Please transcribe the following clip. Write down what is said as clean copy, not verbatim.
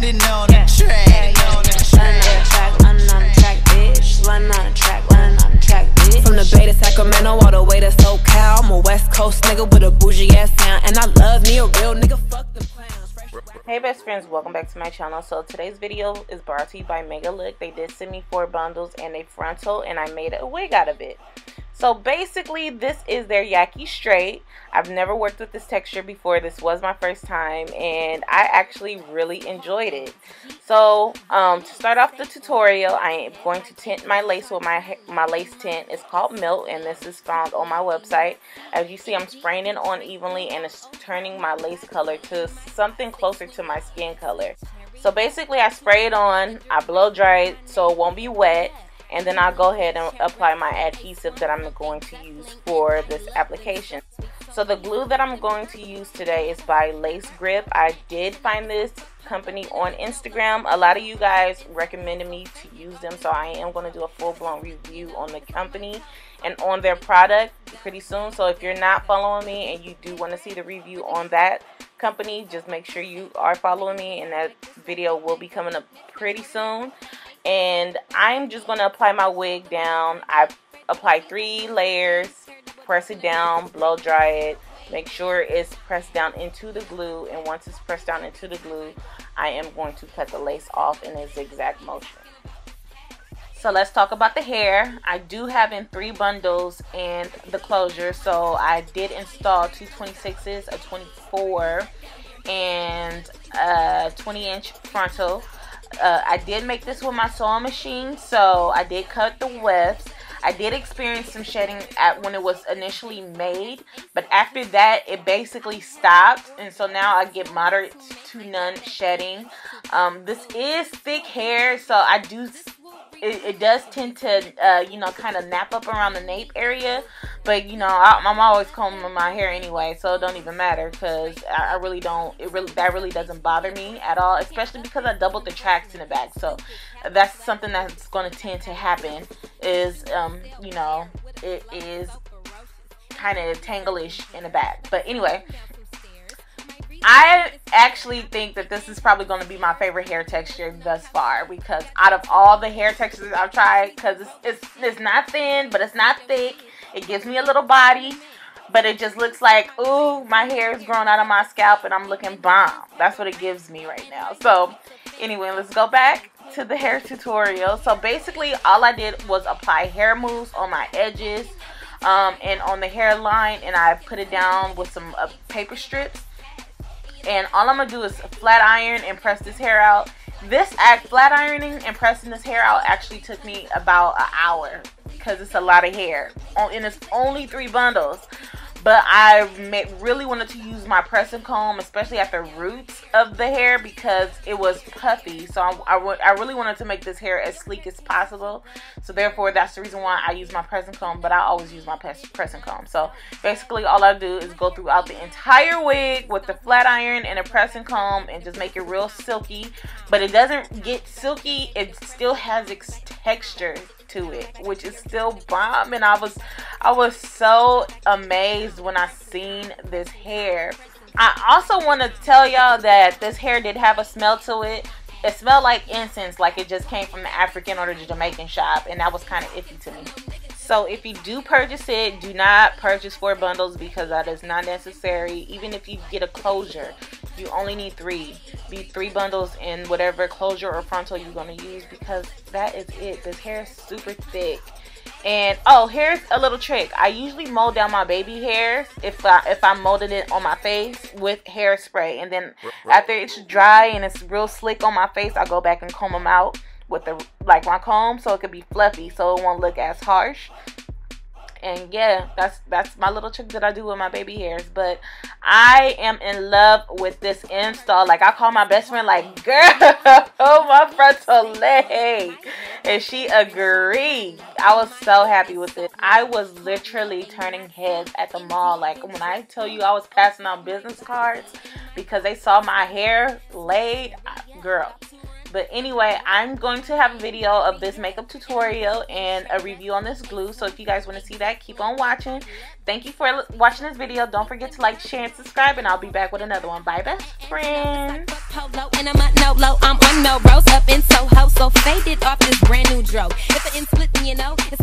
Riding on the track. From the Bay to Sacramento all the way to SoCal, I'm a West Coast nigga with a bougie ass sound, and I love me a real nigga. Fuck them clowns. Hey best friends, welcome back to my channel. So today's video is brought to you by Megalook. They did send me 4 bundles and a frontal, and I made a wig out of it. So basically this is their Yaki straight. I've never worked with this texture before. This was my first time and I actually really enjoyed it. So to start off the tutorial, I am going to tint my lace with my lace tint. It's called Milk and this is found on my website. As you see, I'm spraying it on evenly and it's turning my lace color to something closer to my skin color. So basically I spray it on, I blow dry it so it won't be wet. And then I'll go ahead and apply my adhesive that I'm going to use for this application. So the glue that I'm going to use today is by Lace Grip. I did find this company on Instagram. A lot of you guys recommended me to use them, so I am going to do a full-blown review on the company and on their product pretty soon. So if you're not following me and you do want to see the review on that company, just make sure you are following me, and that video will be coming up pretty soon. And I'm just going to apply my wig down. I apply 3 layers, press it down, blow dry it, make sure it's pressed down into the glue, and once it's pressed down into the glue, I am going to cut the lace off in a zigzag motion. So let's talk about the hair. I do have in 3 bundles and the closure, so I did install 2 26s, a 24, and a 20-inch frontal. I did make this with my sewing machine, so I did cut the wefts. I did experience some shedding when it was initially made, but after that it basically stopped, and so now I get moderate to none shedding. This is thick hair, so it does tend to you know, kind of nap up around the nape area, but you know, I'm always combing my hair anyway, so it don't even matter because I really don't, that really doesn't bother me at all, especially because I doubled the tracks in the back. So that's something that's going to tend to happen is you know, it is kind of tangle-ish in the back. But anyway, I actually think that this is probably going to be my favorite hair texture thus far, because out of all the hair textures I've tried, because it's not thin, but it's not thick. It gives me a little body, but it just looks like, ooh, my hair is growing out of my scalp and I'm looking bomb. That's what it gives me right now. So anyway, let's go back to the hair tutorial. So basically all I did was apply hair mousse on my edges and on the hairline, and I put it down with some paper strips. And all I'm going to do is flat iron and press this hair out. This flat ironing and pressing this hair out actually took me about an hour because it's a lot of hair. And it's only 3 bundles. But I really wanted to use my pressing comb, especially at the roots of the hair, because it was puffy. So I really wanted to make this hair as sleek as possible. So therefore, that's the reason why I use my pressing comb. But I always use my pressing comb. So basically, all I do is go throughout the entire wig with the flat iron and a pressing comb and just make it real silky. But it doesn't get silky. It still has its texture to it, which is still bomb. And I was so amazed when I seen this hair. I also want to tell y'all that this hair did have a smell to it. It smelled like incense, like it just came from the African or the Jamaican shop, and that was kind of iffy to me. So if you do purchase it, do not purchase 4 bundles because that is not necessary. Even if you get a closure, you only need 3. Be 3 bundles in whatever closure or frontal you're going to use, because that is it. This hair is super thick. And oh, here's a little trick. I usually mold down my baby hairs if I molded it on my face with hairspray, and then after it's dry and it's real slick on my face, I go back and comb them out with my comb, so it could be fluffy, so it won't look as harsh. And yeah, that's my little trick that I do with my baby hairs. But I am in love with this install. Like, I call my best friend like, girl, oh, my frontal leg, and she agreed. I was so happy with it. I was literally turning heads at the mall. Like, when I tell you I was passing out business cards because they saw my hair laid, girl. But anyway, I'm going to have a video of this makeup tutorial and a review on this glue. So if you guys want to see that, keep on watching. Thank you for watching this video. Don't forget to like, share, and subscribe. And I'll be back with another one. Bye, best friends. Polo, I'm on Melrose, up in Soho, so faded off this brand new dro. If it ain't split, then you know it's